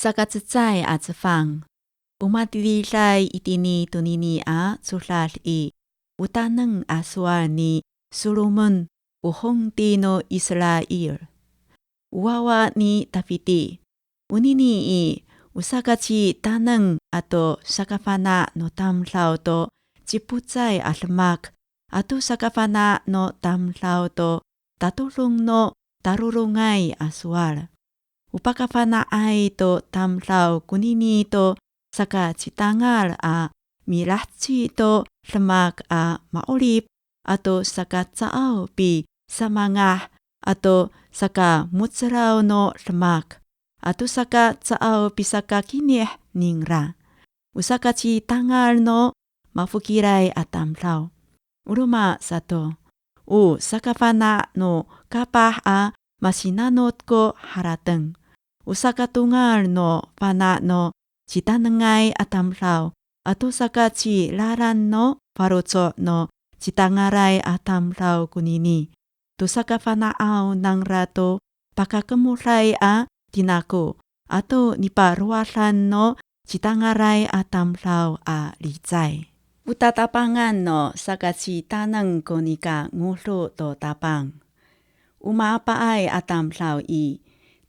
Sakacay at fang. Umatililay itini tunini a sulal I. Utanang aswal ni Solomon uhong tino Israel. Uwawa ni Tafiti. Unini I. Usakachi tanang ato sakafana no tamlaw to chiputsay almak ato sakafana no tamlaw to tatulong no tarurungay aswal. Upakafana ay to tamlaw kunini to saka chitangal a milachi to lemak a maulip ato saka tsaaw pi samangah ato saka mutsaraw no lemak ato saka tsaaw pi saka kinih ningra. Usaka chitangal no mafukiray at tamlaw. Uruma sato. Sakafana no kapah a masinanot ko harateng. Usaka tungal no pana no chitanangay atamlaw ato saka chi laran no parotso no chitangaray atamlaw kunini. To saka fanaaw ng rato pakakemulay a tinako ato niparualan no chitangaray atamlaw a licay. Utatapangan no saka chitanang konika ngulo to tapang. Umapaay atamlaw I.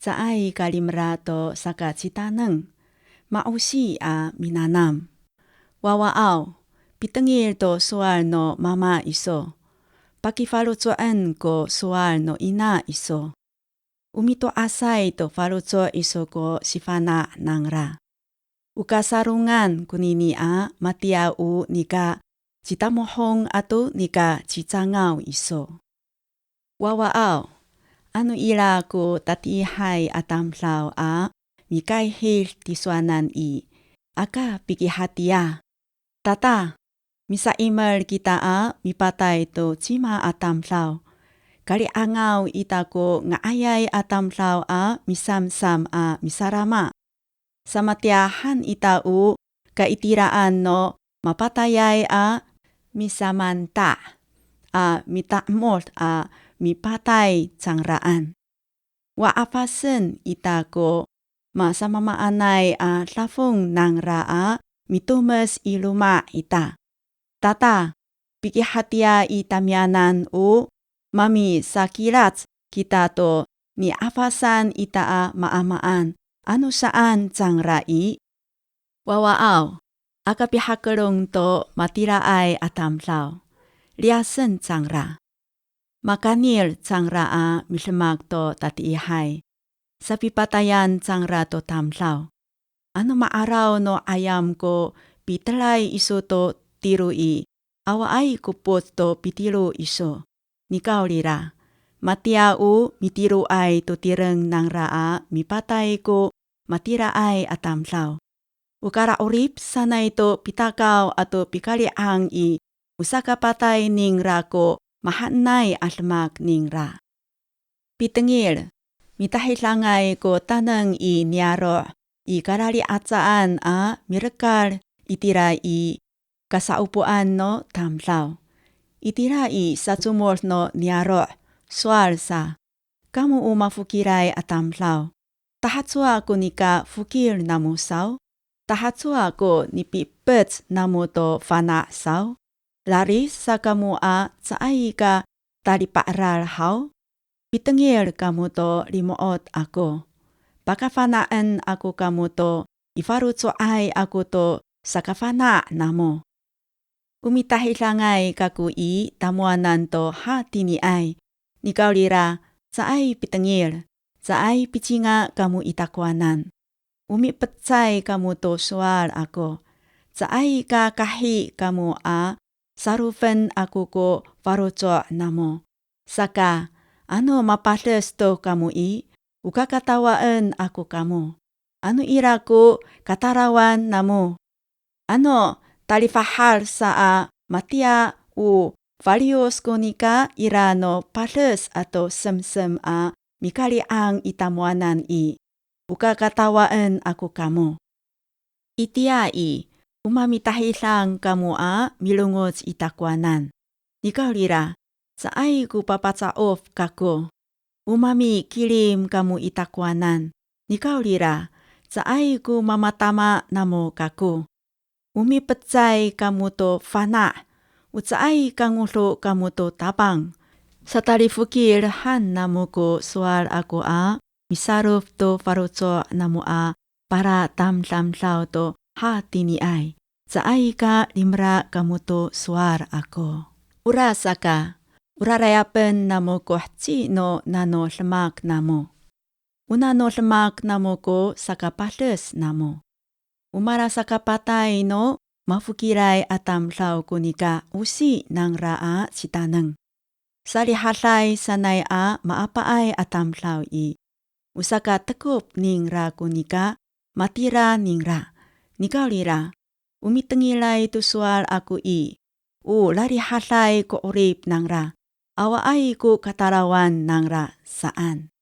Saay kalimrato saka chitanang. Mausi a minanam. Wawaaw. Pitengil to sual no mama iso. Pakifalutsoan ko sual no ina iso. Umito asay to falutso iso ko sifana nangra. Ukasarungan kunini a matiau nika chitamohong ato nika chichangaw iso. Wawaaw. Ano ila ko tatihay atamlaw a mikaihil tiswanan I. Aka pikihatia. Tata, misaimal kita a mipatay to chima atamlaw. Kaliangaw ita ko nga ayay atamlaw a misamsam a misarama. Samatiahan itau kaitiraan no mapatayay a misamanta a mitamot a mipatay changraan. Waapasen ita ko masamamaanay a lafong nangra a mitumes iluma ita. Tata, pikihatia itamyanan o mami sakirat kita to ni apasan ita a maamaan. Ano saan changra I? Wawaaw, akapihakarong to matiraay atamlaw. Liasen changra. Makanil changra a mislemak to tatiihay. Sa pipatayan changra to tamlaw. Ano maaraw no ayam ko pitalay iso to tiro I. Awa ay kupot to pitiro iso. Nikaw lira. Matiau mitiro ay to tireng nang raa mipatay ko matira ay atamlaw. Ukara urip sana ito pitakaw ato pikaliang I. Usaka patay ning rako mahanay almak ning ra. Pitengil, mitahilangay ko tanang I niaro. I karali atsaan a mirekal itira I kasaupuan no tamlaw. Itira I sa tumol no niaro. Sual sa. Kamu umafukiray atamlaw. Tahatsua ko nika fukir namu saw. Tahatsua ko nipipets namu to fana saw. Laris sa kamu a saay ka taliparal haw. Pitengil kamu to limuot ako. Pakafanaan ako kamu to ifarutso ay ako to sakafana namo. Umitahilangay kaku I tamuanan to hatini ay. Nikaw lira saay pitengil. Saay pichinga kamu itakwanan. Umipetsay kamu to sual ako. Saay ka kahi kamu a sarufen ako ko farutso namo. Saka, ano mapales to kamu I? Ukakatawaan ako kamu. Ano ira ko katarawan namo? Ano talifahal sa a matia u valios ko nika ira no pales ato semsem a mikaliang itamuanan I. Ukakatawaan ako kamo. Itia I. Umamitahilang kamu a milungots itakwanan. Ikaw lira. Saay ko papatsaof kako. Umami kilim kamu itakwanan. Ikaw lira. Saay ku mamatama namo kaku. Umipetsay kamu to fana. Utsaay kangulo kamu to tapang. Sa talifukir han namo ko sual ako misaruf to farutso namo para tam-tam-tao to hati ni ay. Saay ka limra kamu to suar ako. Urasa ka. Urarayapen namo ko no nano lemak namo. Una no lemak namo ko sakapales namo. Umara sakapatay no mafukiray atam tao kunika usi ng raa sitaneng. Salihalay sanay maapaay atam tao Usaka tekup ning ra kunika matira ning ra. Nikaw lira. Umitengilay tusual ako larihalay ko urip ng ra. Awaay ko katarawan ng ra saan.